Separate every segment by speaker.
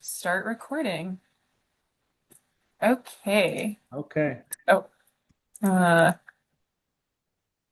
Speaker 1: Start recording. Okay.
Speaker 2: Okay.
Speaker 1: Oh, uh,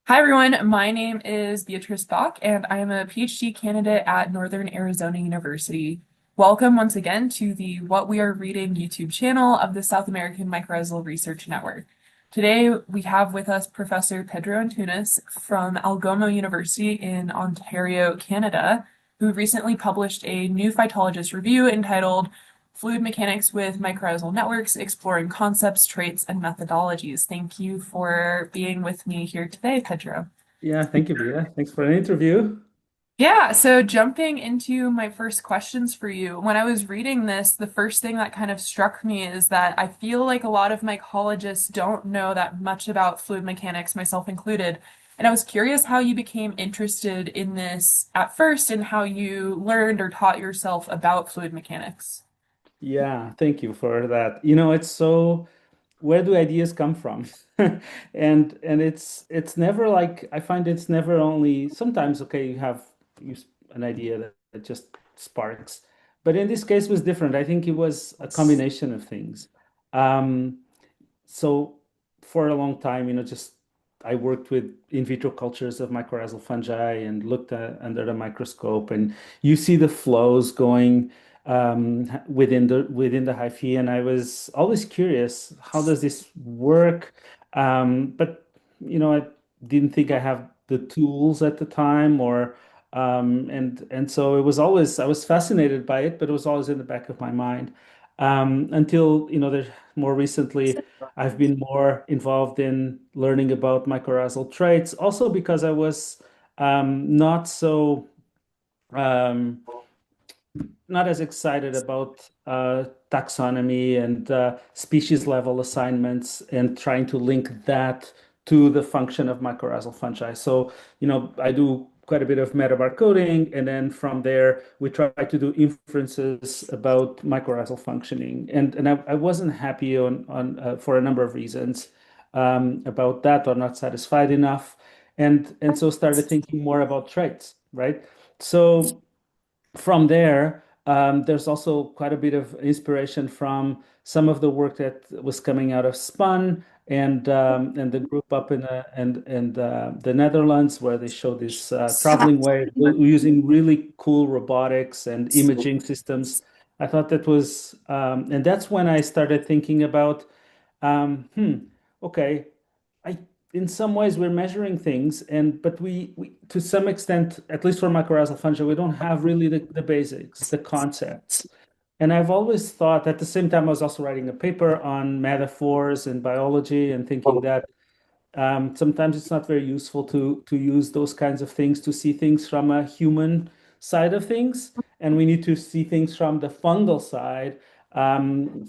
Speaker 1: Hi everyone. My name is Beatrice Bach, and I am a PhD candidate at Northern Arizona University. Welcome once again to the What We Are Reading YouTube channel of the South American Mycorrhizal Research Network. Today we have with us Professor Pedro Antunes from Algoma University in Ontario, Canada, who recently published a new phytologist review entitled Fluid Mechanics with Mycorrhizal Networks, Exploring Concepts, Traits, and Methodologies. Thank you for being with me here today, Pedro.
Speaker 2: Yeah, thank you, Bea. Thanks for an interview.
Speaker 1: Yeah, so jumping into my first questions for you, when I was reading this, the first thing that kind of struck me is that I feel like a lot of mycologists don't know that much about fluid mechanics, myself included. And I was curious how you became interested in this at first and how you learned or taught yourself about fluid mechanics.
Speaker 2: Yeah, thank you for that. It's where do ideas come from? And it's never like I find it's never only sometimes okay, you an idea that just sparks. But in this case it was different. I think it was a combination of things. Um, so for a long time, just I worked with in vitro cultures of mycorrhizal fungi and looked at under the microscope, and you see the flows going within the hyphae, and I was always curious, how does this work? But I didn't think I have the tools at the time, or and so it was always I was fascinated by it, but it was always in the back of my mind until there more recently. I've been more involved in learning about mycorrhizal traits, also because I was not so um, not as excited about taxonomy and species level assignments and trying to link that to the function of mycorrhizal fungi. So, I do quite a bit of metabarcoding, and then from there we try to do inferences about mycorrhizal functioning. And I wasn't happy on for a number of reasons about that, or not satisfied enough, and so started thinking more about traits, right? So from there, there's also quite a bit of inspiration from some of the work that was coming out of Spun and the group up in the Netherlands, where they show this traveling way using really cool robotics and imaging systems. I thought that was, and that's when I started thinking about, um, hmm, okay, I in some ways we're measuring things, but we to some extent, at least for mycorrhizal fungi, we don't have really the basics, the concepts. And I've always thought at the same time I was also writing a paper on metaphors in biology and thinking that sometimes it's not very useful to use those kinds of things to see things from a human side of things, and we need to see things from the fungal side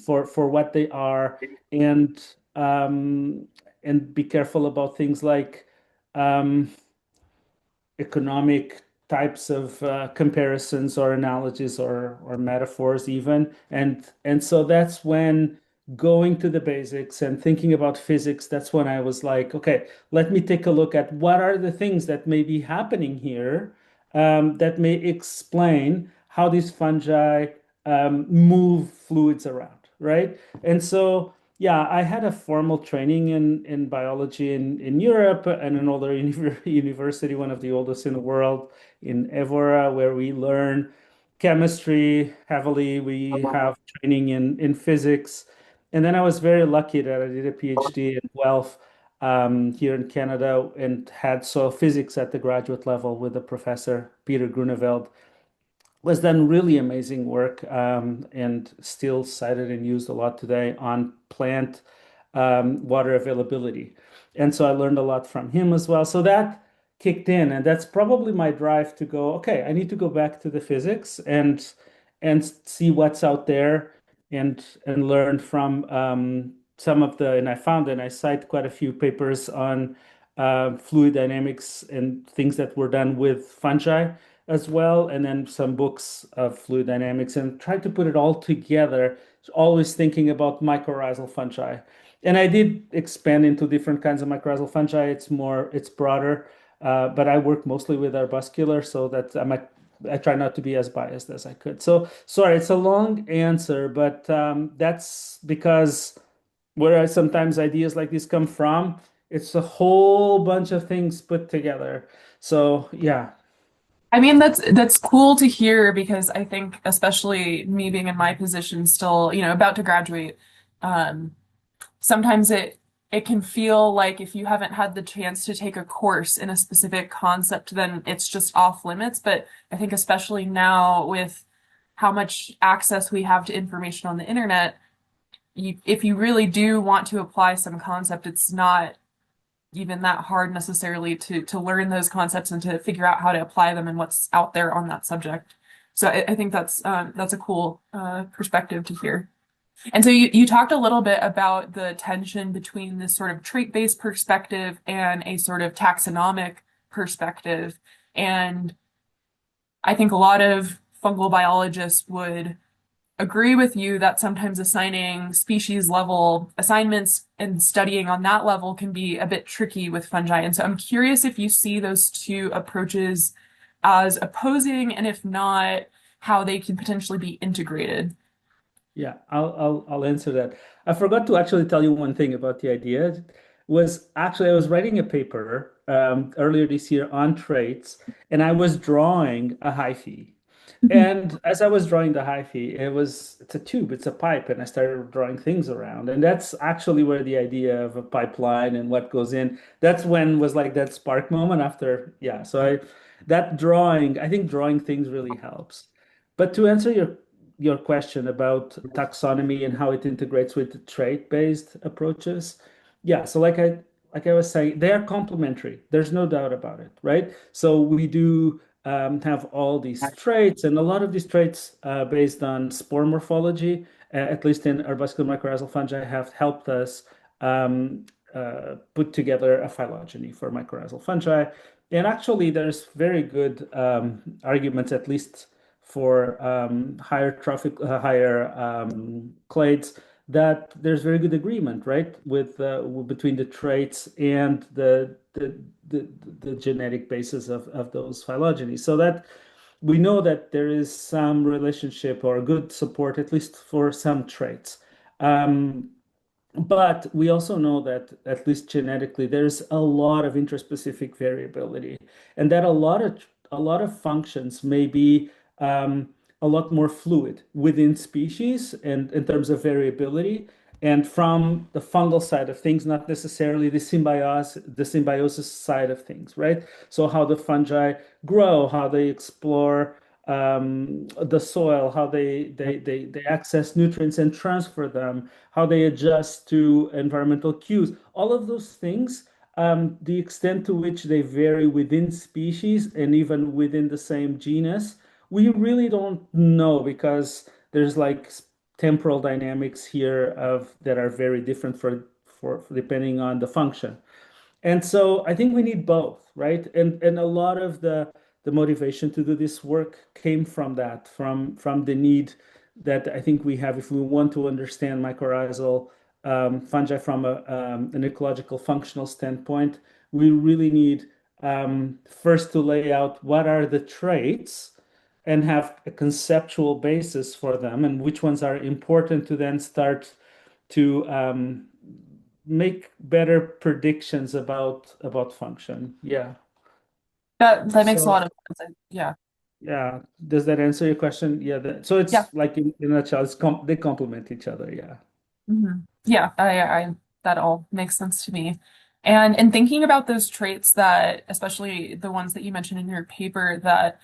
Speaker 2: for what they are, and um, and be careful about things like um, economic types of comparisons or analogies or metaphors even, and so that's when going to the basics and thinking about physics, that's when I was like, okay, let me take a look at what are the things that may be happening here, that may explain how these fungi move fluids around, right? And so yeah, I had a formal training in biology in Europe and an older university, one of the oldest in the world, in Evora, where we learn chemistry heavily. We have training in physics. And then I was very lucky that I did a PhD in Guelph here in Canada and had soil physics at the graduate level with the professor, Peter Grunewald, was done really amazing work, and still cited and used a lot today on plant water availability. And so I learned a lot from him as well. So that kicked in, and that's probably my drive to go, okay, I need to go back to the physics and see what's out there and learn from some of the, and I found and I cite quite a few papers on fluid dynamics and things that were done with fungi as well, and then some books of fluid dynamics, and tried to put it all together, always thinking about mycorrhizal fungi. And I did expand into different kinds of mycorrhizal fungi. It's broader, but I work mostly with arbuscular, so that I try not to be as biased as I could. So sorry, it's a long answer, but that's because where sometimes ideas like this come from, it's a whole bunch of things put together. So yeah,
Speaker 1: I mean, that's cool to hear because I think, especially me being in my position still, about to graduate, um, sometimes it can feel like if you haven't had the chance to take a course in a specific concept, then it's just off limits. But I think especially now with how much access we have to information on the internet, if you really do want to apply some concept, it's not even that hard necessarily to learn those concepts and to figure out how to apply them and what's out there on that subject. So I think that's a cool perspective to hear. And so you talked a little bit about the tension between this sort of trait-based perspective and a sort of taxonomic perspective. And I think a lot of fungal biologists would agree with you that sometimes assigning species level assignments and studying on that level can be a bit tricky with fungi. And so I'm curious if you see those two approaches as opposing, and if not, how they can potentially be integrated.
Speaker 2: yeah, I'll answer that. I forgot to actually tell you one thing about the idea. Was actually I was writing a paper earlier this year on traits, and I was drawing a hyphae. And as I was drawing the hyphae, it's a tube, it's a pipe, and I started drawing things around. And that's actually where the idea of a pipeline and what goes in, that's when was like that spark moment after, yeah. So that drawing, I think drawing things really helps. But to answer your question about taxonomy and how it integrates with trait-based approaches, yeah. So like I was saying, they are complementary. There's no doubt about it, right? So we do have all these traits, and a lot of these traits based on spore morphology, at least in arbuscular mycorrhizal fungi, have helped us put together a phylogeny for mycorrhizal fungi. And actually, there's very good arguments, at least for higher clades, that there's very good agreement, right, with between the traits and the genetic basis of those phylogenies. So that we know that there is some relationship or good support, at least for some traits. Um, but we also know that, at least genetically, there's a lot of interspecific variability, and that a lot of functions may be um, a lot more fluid within species and in terms of variability. And from the fungal side of things, not necessarily the symbiosis side of things, right? So how the fungi grow, how they explore the soil, how they access nutrients and transfer them, how they adjust to environmental cues, all of those things, the extent to which they vary within species and even within the same genus, we really don't know because there's like temporal dynamics here of that are very different for depending on the function. And so I think we need both, right? And a lot of the motivation to do this work came from that, from the need that I think we have if we want to understand mycorrhizal fungi from an ecological functional standpoint. We really need first to lay out what are the traits and have a conceptual basis for them and which ones are important to then start to make better predictions about function. Yeah.
Speaker 1: That makes a lot
Speaker 2: So
Speaker 1: of sense. Yeah.
Speaker 2: yeah, does that answer your question? Yeah. So
Speaker 1: Yeah.
Speaker 2: it's like in a nutshell, they complement each other. Yeah.
Speaker 1: Yeah, that all makes sense to me. And in thinking about those traits that, especially the ones that you mentioned in your paper that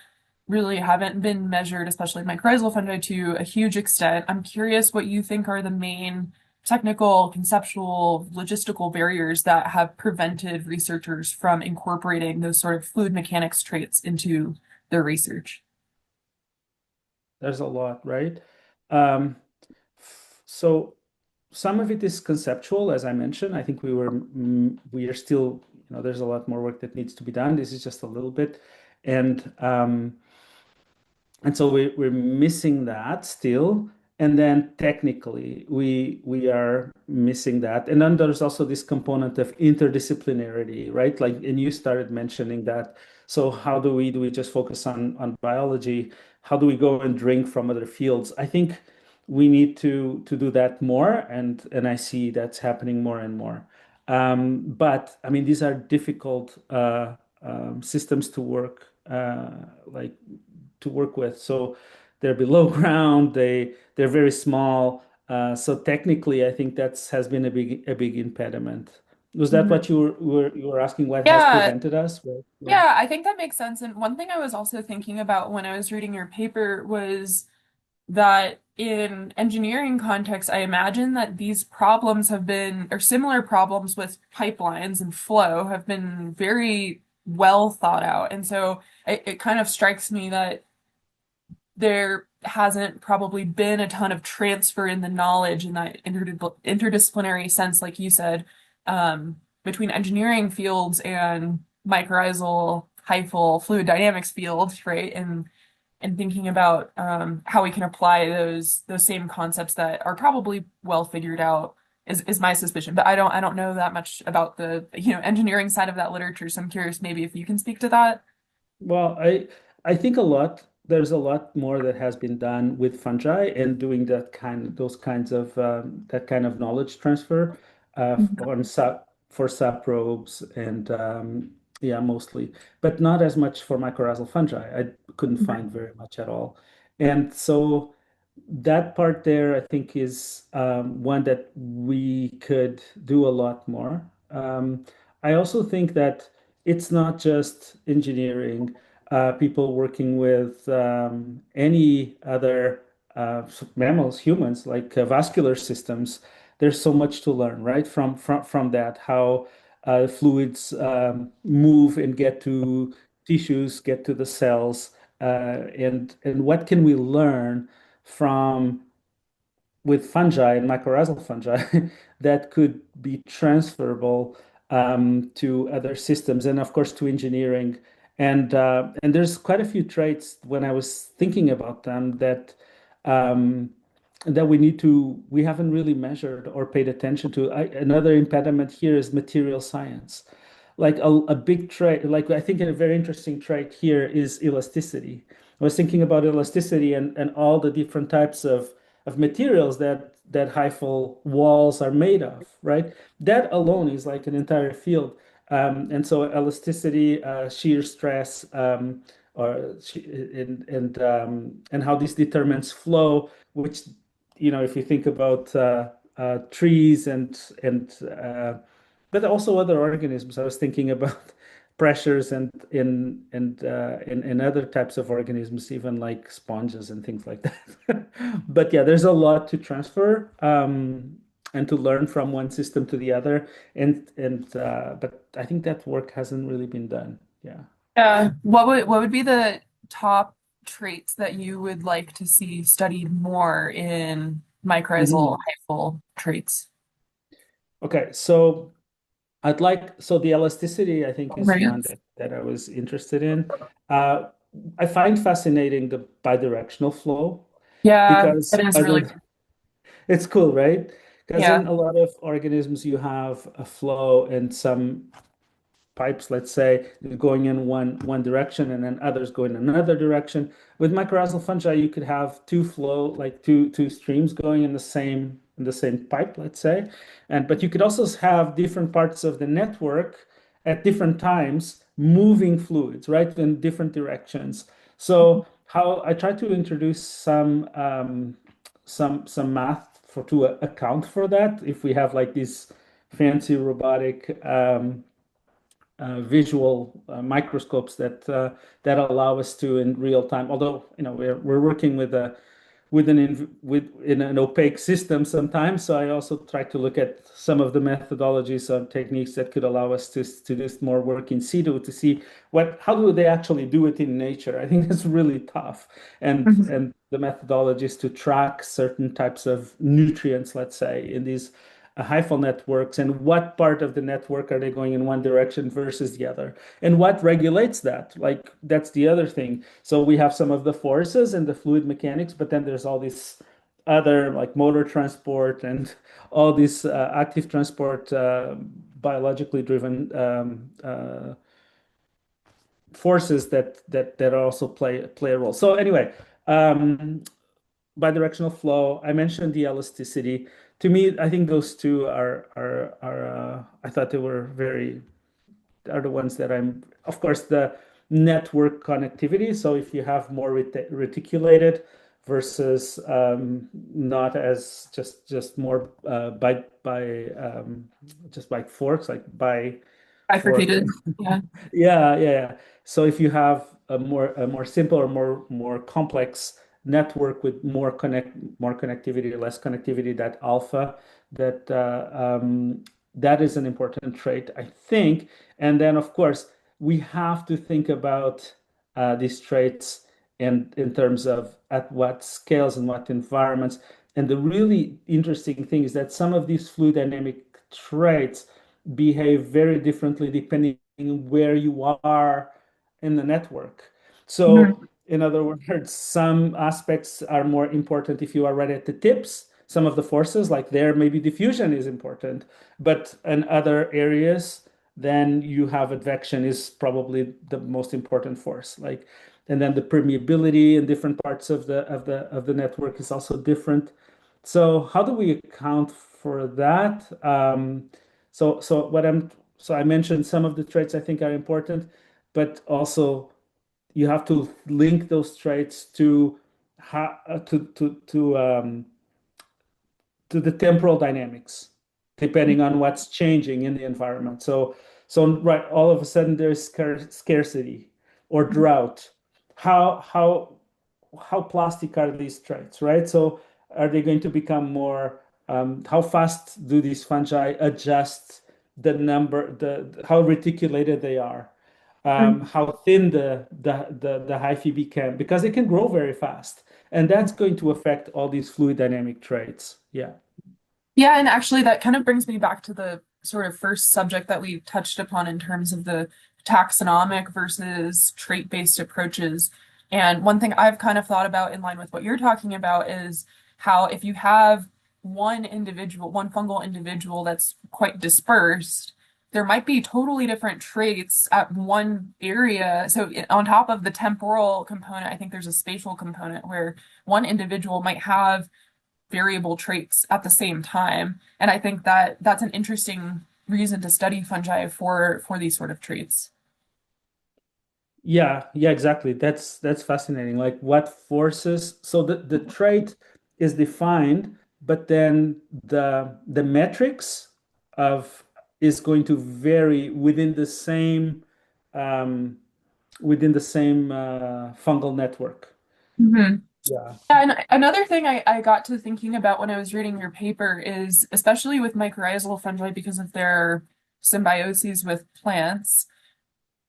Speaker 1: really haven't been measured, especially mycorrhizal fungi to a huge extent, I'm curious what you think are the main technical, conceptual, logistical barriers that have prevented researchers from incorporating those sort of fluid mechanics traits into their research.
Speaker 2: There's a lot, right? Um, so some of it is conceptual, as I mentioned. I think we are still, there's a lot more work that needs to be done. This is just a little bit, and so we're missing that still. And then technically, we are missing that. And then there's also this component of interdisciplinarity, right? Like, and you started mentioning that. So how do we just focus on biology? How do we go and drink from other fields? I think we need to do that more, and I see that's happening more and more. But I mean, these are difficult systems to work like to work with. So they're below ground. They're very small. So technically, I think that's has been a big impediment. Was that
Speaker 1: Mhm.
Speaker 2: what you were asking? What has
Speaker 1: Yeah,
Speaker 2: prevented us? Well, yeah.
Speaker 1: yeah, I think that makes sense. And one thing I was also thinking about when I was reading your paper was that in engineering context, I imagine that these problems have been, or similar problems with pipelines and flow have been very well thought out. And so it kind of strikes me that there hasn't probably been a ton of transfer in the knowledge in that interdisciplinary sense, like you said, between engineering fields and mycorrhizal, hyphal, fluid dynamics fields, right? And thinking about how we can apply those same concepts that are probably well figured out is my suspicion. But I don't know that much about the engineering side of that literature, so I'm curious maybe if you can speak to that.
Speaker 2: Well, I think there's a lot more that has been done with fungi and doing those kinds of that kind of knowledge transfer
Speaker 1: Mhm.
Speaker 2: on sap for sap probes and yeah, mostly, but not as much for mycorrhizal fungi. I couldn't find very much at all. And so that part there, I think, is one that we could do a lot more. I also think that it's not just engineering, people working with any other mammals, humans, like vascular systems. There's so much to learn, right? From that, how fluids move and get to tissues, get to the cells, and what can we learn from with fungi and mycorrhizal fungi that could be transferable to other systems and of course to engineering. And there's quite a few traits when I was thinking about them um, that we haven't really measured or paid attention to. Another impediment here is material science. Like a big trait, like I think a very interesting trait here is elasticity. I was thinking about elasticity and all the different types of materials that hyphal walls are made of, right? That alone is like an entire field. And so elasticity, shear stress, or and how this determines flow, which if you think about trees and but also other organisms. I was thinking about pressures and other types of organisms, even like sponges and things like that. But yeah, there's a lot to transfer and to learn from one system to the other. And but I think that work hasn't really been done. Yeah.
Speaker 1: What would be the top traits that you would like to see studied more in mycorrhizal
Speaker 2: Mhm.
Speaker 1: hyphal traits?
Speaker 2: Okay, so so the elasticity, I think, is
Speaker 1: Right.
Speaker 2: one that I was interested in. Uh, I find fascinating the bidirectional flow
Speaker 1: Yeah, it
Speaker 2: because
Speaker 1: is really cool.
Speaker 2: it's cool, right? Because
Speaker 1: Yeah.
Speaker 2: in a lot of organisms, you have a flow and some pipes, let's say, going in one direction and then others going in another direction. With mycorrhizal fungi, you could have two flow, like two streams going in the same pipe, let's say. And but you could also have different parts of the network at different times moving fluids, right, in different directions. So how I try to introduce some math to account for that. If we have like these fancy robotic visual microscopes that allow us to in real time. Although we're working in an opaque system sometimes, so I also try to look at some of the methodologies or techniques that could allow us to do more work in situ to see how do they actually do it in nature. I think it's really tough, and
Speaker 1: Mhm.
Speaker 2: and the methodologies to track certain types of nutrients, let's say, in these hyphal networks, and what part of the network are they going in one direction versus the other, and what regulates that. Like that's the other thing. So we have some of the forces and the fluid mechanics, but then there's all this other like motor transport and all this active transport, biologically driven forces that also play a role. So anyway, um, bidirectional flow. I mentioned the elasticity. To me, I think those two are I thought they were very are the ones that I'm, of course, the network connectivity. So if you have more reticulated versus not as just more just by forks, like by fork.
Speaker 1: Bifurcated. Yeah.
Speaker 2: Yeah, yeah, yeah. So if you have a more simple or more complex network with more connectivity, less connectivity, that alpha, that that is an important trait, I think. And then, of course, we have to think about these traits in terms of at what scales and what environments. And the really interesting thing is that some of these fluid dynamic traits behave very differently depending where you are in the network. So,
Speaker 1: Mhm.
Speaker 2: in other words, some aspects are more important if you are right at the tips. Some of the forces, like there, maybe diffusion is important, but in other areas, then you have advection is probably the most important force. Like, and then the permeability in different parts of the network is also different. So, how do we account for that? So what I'm so I mentioned some of the traits I think are important, but also you have to link those traits to how to the temporal dynamics, depending on what's changing in the environment. So right, all of a sudden there's scarcity or drought. How how how plastic are these traits, right? So are they going to become more? How fast do these fungi adjust the number, the how reticulated they are? How thin the hyphae became, because it can grow very fast, and that's going to affect all these fluid dynamic traits. Yeah.
Speaker 1: Yeah, and actually, that kind of brings me back to the sort of first subject that we touched upon in terms of the taxonomic versus trait-based approaches. And one thing I've kind of thought about in line with what you're talking about is how if you have one individual, one fungal individual that's quite dispersed, there might be totally different traits at one area. So on top of the temporal component, I think there's a spatial component where one individual might have variable traits at the same time. And I think that that's an interesting reason to study fungi for these sort of traits.
Speaker 2: Yeah, yeah, exactly. That's fascinating. Like what forces, so the trait is defined, but then the metrics of is going to vary um, within the same fungal network.
Speaker 1: Mhm.
Speaker 2: Yeah.
Speaker 1: Yeah, and another thing I got to thinking about when I was reading your paper is, especially with mycorrhizal fungi, because of their symbioses with plants,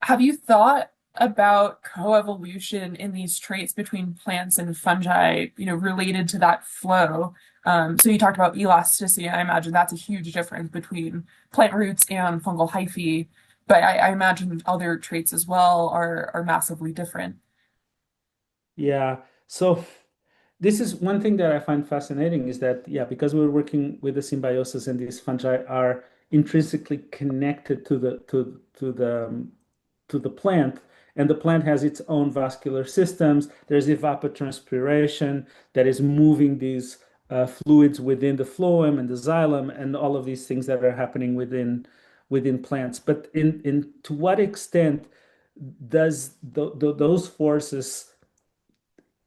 Speaker 1: have you thought about coevolution in these traits between plants and fungi, related to that flow? So you talked about elasticity. I imagine that's a huge difference between plant roots and fungal hyphae, but I imagine other traits as well are massively different.
Speaker 2: Yeah. So this is one thing that I find fascinating is that, yeah, because we're working with the symbiosis and these fungi are intrinsically connected to the plant, and the plant has its own vascular systems. There's evapotranspiration that is moving these fluids within the phloem and the xylem and all of these things that are happening within plants. But in to what extent does those forces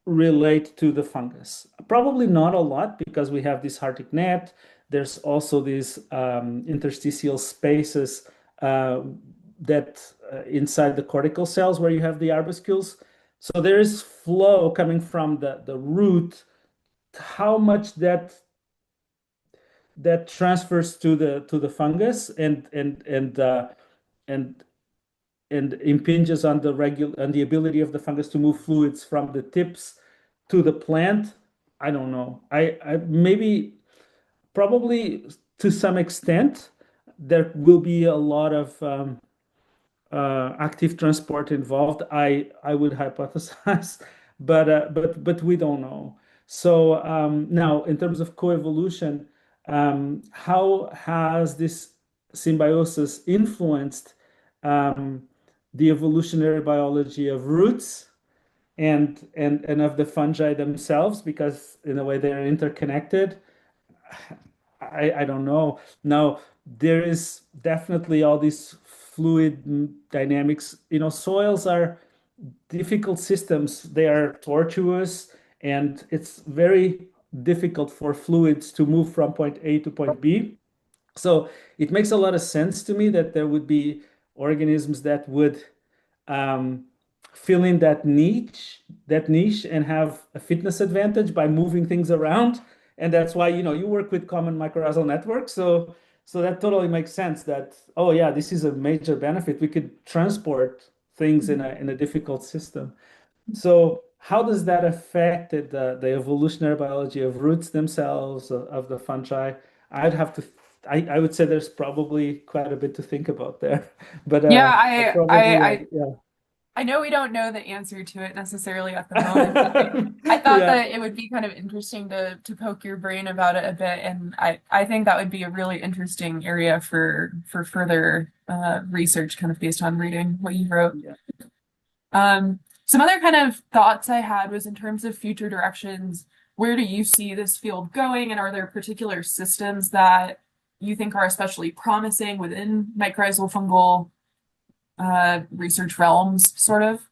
Speaker 2: relate to the fungus? Probably not a lot because we have this Hartic net. There's also these interstitial spaces that inside the cortical cells where you have the arbuscules. So there is flow coming from the root. How much that transfers to the fungus and and impinges on the ability of the fungus to move fluids from the tips to the plant. I don't know. I maybe probably to some extent there will be a lot of active transport involved. I would hypothesize, but we don't know. So now, in terms of coevolution, how has this symbiosis influenced um, the evolutionary biology of roots and of the fungi themselves, because in a way they're interconnected. I don't know. Now, there is definitely all these fluid dynamics. Soils are difficult systems. They are tortuous, and it's very difficult for fluids to move from point A to point B. So it makes a lot of sense to me that there would be organisms that would um, fill in that niche, and have a fitness advantage by moving things around. And that's why, you work with common mycorrhizal networks. So that totally makes sense that, oh yeah, this is a major benefit. We could transport things in a difficult system. So how does that affect the evolutionary biology of roots themselves, of the fungi? I'd have to, I would say there's probably quite a bit to think about there. But
Speaker 1: Yeah,
Speaker 2: I'd probably, yeah.
Speaker 1: I know we don't know the answer to it necessarily at the moment, but I thought
Speaker 2: Yeah,
Speaker 1: that it would be kind of interesting to poke your brain about it a bit, and I think that would be a really interesting area for further research, kind of based on reading what you wrote.
Speaker 2: yeah,
Speaker 1: Some other kind of thoughts I had was in terms of future directions, where do you see this field going, and are there particular systems that you think are especially promising within mycorrhizal fungal research realms, sort of?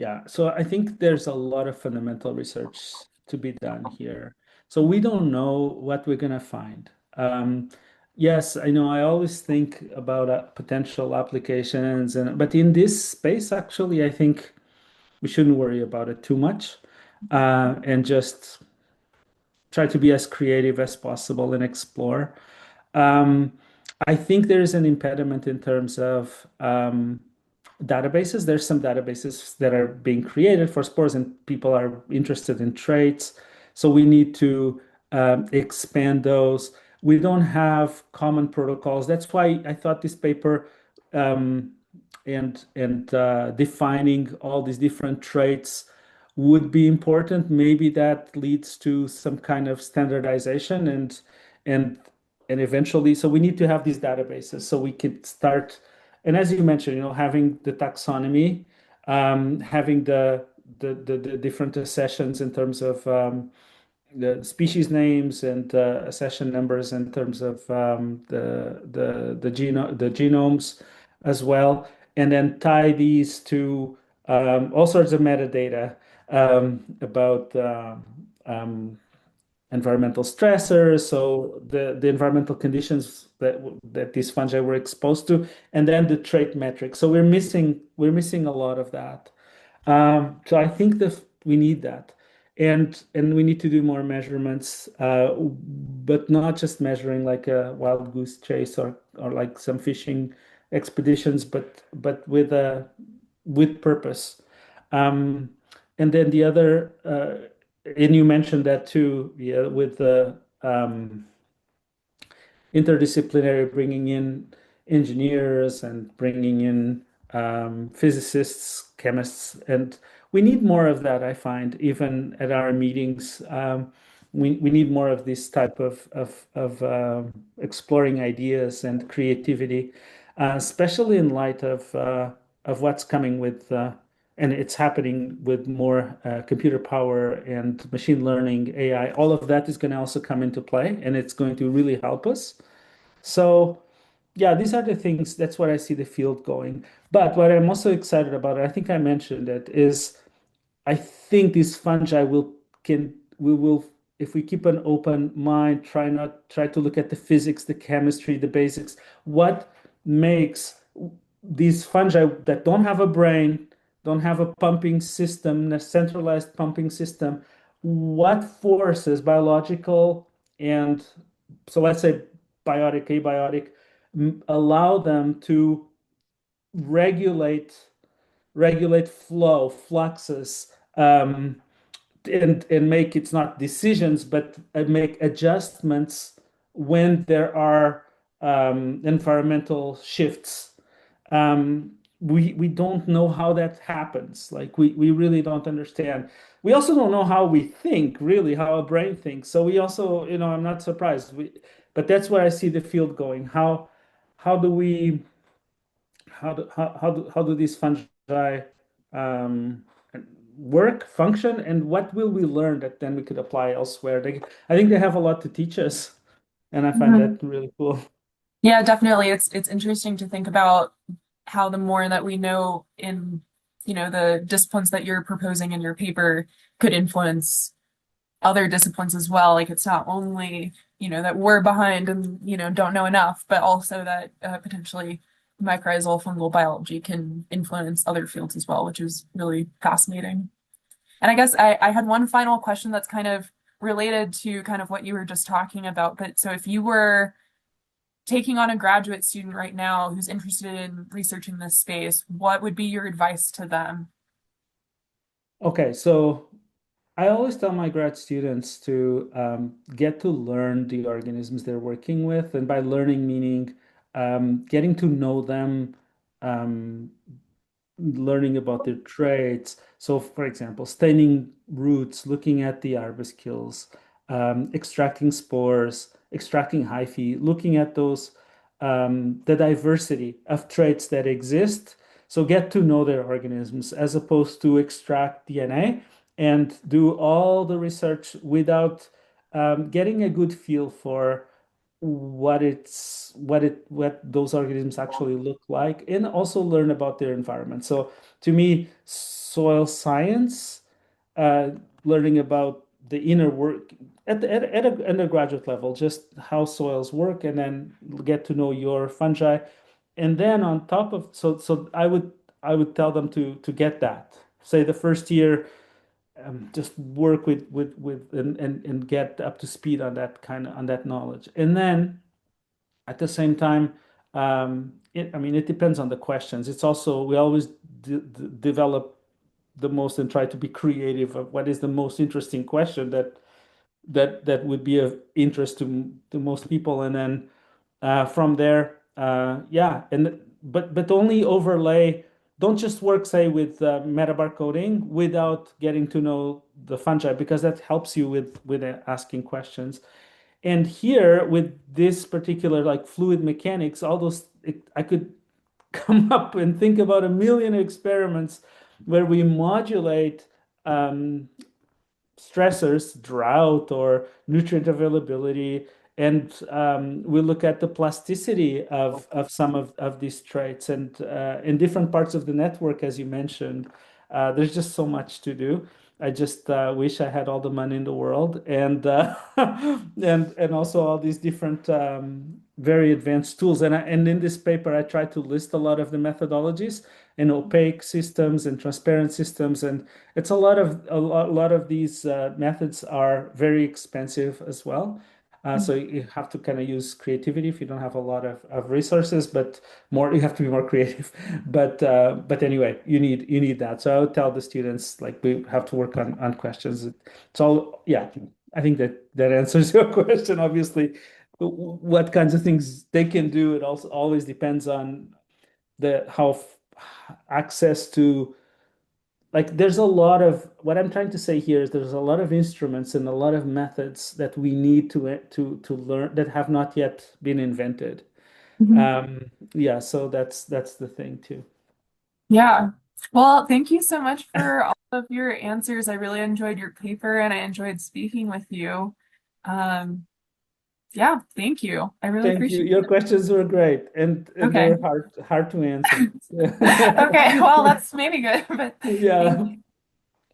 Speaker 2: yeah. So I think there's a lot of fundamental research to be done here. So we don't know what we're gonna find. Yes, I know. I always think about potential applications, but in this space, actually, I think we shouldn't worry about it too much, and just try to be as creative as possible and explore. Um, I think there is an impediment in terms of databases. There's some databases that are being created for spores, and people are interested in traits. So we need to expand those. We don't have common protocols. That's why I thought this paper, um, and defining all these different traits would be important. Maybe that leads to some kind of standardization, and and eventually, so we need to have these databases so we could start. And as you mentioned, having the taxonomy, having the different accessions in terms of the species names, and accession numbers in terms of the genomes as well, and then tie these to all sorts of metadata about environmental stressors, so the environmental conditions that these fungi were exposed to, and then the trait metrics. So we're missing a lot of that. So I think that we need that, and we need to do more measurements, but not just measuring like a wild goose chase, or like some fishing expeditions, but with purpose. Um, and then the other, and you mentioned that too, yeah, with the interdisciplinary, bringing in engineers and bringing in physicists, chemists, and we need more of that. I find even at our meetings, we need more of this type of exploring ideas and creativity, especially in light of what's coming with. And it's happening with more computer power and machine learning, AI. All of that is going to also come into play, and it's going to really help us. So, yeah, these are the things. That's where I see the field going. But what I'm also excited about, I think I mentioned it, is I think these fungi we will, if we keep an open mind, try to look at the physics, the chemistry, the basics, what makes these fungi that don't have a brain, don't have a pumping system, a centralized pumping system, what forces, biological and, so let's say biotic, abiotic, allow them to regulate flow, fluxes, and make, it's not decisions, but make adjustments when there are environmental shifts. We don't know how that happens. Like we really don't understand. We also don't know how we think, really, how a brain thinks. So we also, I'm not surprised. But that's where I see the field going. How do we how do these fungi um, work, function, and what will we learn that then we could apply elsewhere? I think they have a lot to teach us, and I find
Speaker 1: Mhm.
Speaker 2: that really cool.
Speaker 1: Yeah, definitely. It's interesting to think about how the more that we know in, the disciplines that you're proposing in your paper could influence other disciplines as well. Like it's not only, that we're behind and, don't know enough, but also that potentially mycorrhizal fungal biology can influence other fields as well, which is really fascinating. And I guess I had one final question that's kind of related to kind of what you were just talking about. But so if you were taking on a graduate student right now who's interested in researching this space, what would be your advice to them?
Speaker 2: Okay, so I always tell my grad students to get to learn the organisms they're working with, and by learning meaning getting to know them, um, learning about their traits. So, for example, staining roots, looking at the arbuscules, extracting spores, extracting hyphae, looking at those, the diversity of traits that exist. So, get to know their organisms as opposed to extract DNA and do all the research without getting a good feel for what those organisms actually look like, and also learn about their environment. So to me, soil science, uh, learning about the inner work at an undergraduate level, just how soils work, and then get to know your fungi, and then on top of, so I would tell them to get that. Say the first year, just work with and get up to speed on that on that knowledge, and then at the same time, I mean, it depends on the questions. It's also, we always develop the most and try to be creative of what is the most interesting question that would be of interest to most people, and then from there, yeah, and but only overlay. Don't just work, say, with metabar coding without getting to know the fungi, because that helps you with asking questions. And here with this particular like fluid mechanics, all those I could come up and think about a million experiments where we modulate um, stressors, drought or nutrient availability, and we look at the plasticity of some of these traits, and in different parts of the network, as you mentioned. There's just so much to do. I just wish I had all the money in the world, and and also all these different very advanced tools. And in this paper, I tried to list a lot of the methodologies and opaque systems and transparent systems, and it's a lot of these methods are very expensive as well. So you have to kind of use creativity if you don't have a lot of resources, but more you have to be more creative. But anyway, you need that. So I would tell the students like we have to work on questions. It's all, yeah. I think that answers your question. Obviously, what kinds of things they can do, it also always depends on the how access to, like, there's a lot of, what I'm trying to say here is there's a lot of instruments and a lot of methods that we need to learn that have not yet been invented.
Speaker 1: Mhm.
Speaker 2: Yeah, so that's the thing too.
Speaker 1: Yeah. Well, thank you so much for all of your answers. I really enjoyed your paper and I enjoyed speaking with you. Um, yeah, thank you. I really
Speaker 2: Thank you.
Speaker 1: appreciate
Speaker 2: Your questions were great,
Speaker 1: it.
Speaker 2: and they
Speaker 1: Okay.
Speaker 2: were hard to answer.
Speaker 1: Okay, well, that's maybe good, but thank
Speaker 2: Yeah.
Speaker 1: you.